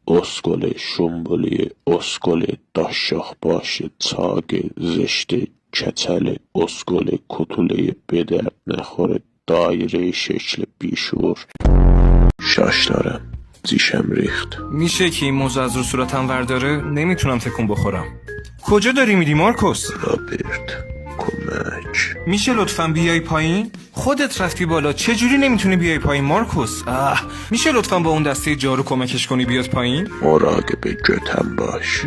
اسکل شنبولی اسکل داشاخ باشه تاگ زشت کچل اسکل کتوله به درد نخوره دایره شکل بیشور. شاش دارم زیشم ریخت. میشه که این موضوع از رو صورتم ورداره؟ نمیتونم تکون بخورم. کجا داری میری مارکوس؟ رابرت کمک. میشه لطفاً بیای پایین؟ خودت رفتی بالا چجوری نمیتونی بیای پایین مارکوس؟ میشه لطفاً با اون دسته جارو کمکش کنی بیاد پایین؟ مراقب جتم باش.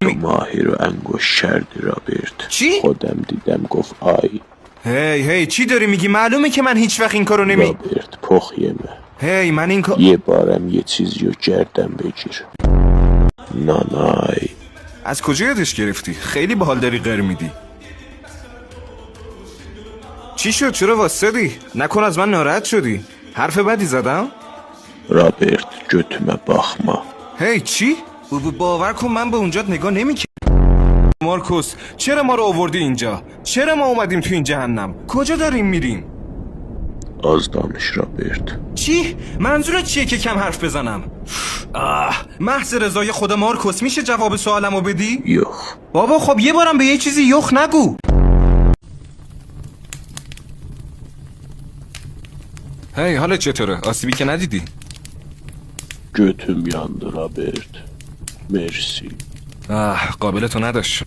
تو ماهی رو انگوش کردی رابرت. چی؟ خودم دیدم گفت آی. هی چی داری میگی؟ معلومه که من هیچ وقت این کارو رابرت پخیمه. من این کار یه بارم یه چیزی رو گردم بگیر. نانای. از کجا یادش گرفتی؟ خیلی باحال داری غر میدی. چی شد؟ چرا واسدی؟ نکن از من ناراحت شدی؟ حرف بدی زدم؟ رابرت götüme bakma. چی؟ باور کن من به اونجا نگاه نمیکنم. مارکوس چرا ما رو آوردی اینجا؟ چرا ما اومدیم تو این جهنم؟ کجا داریم میریم؟ Az danış رابرت. چی؟ منظورت چیه که کم حرف بزنم؟ محض رضای خدا مارکوس میشه جواب سوالمو بدی؟ یخ. بابا خب یه بارم به یه چیزی یخ نگو. حالت چطوره؟ آسیبی که ندیدی؟ Götüm yandı Robert. Mersi. قابلتو نداشت.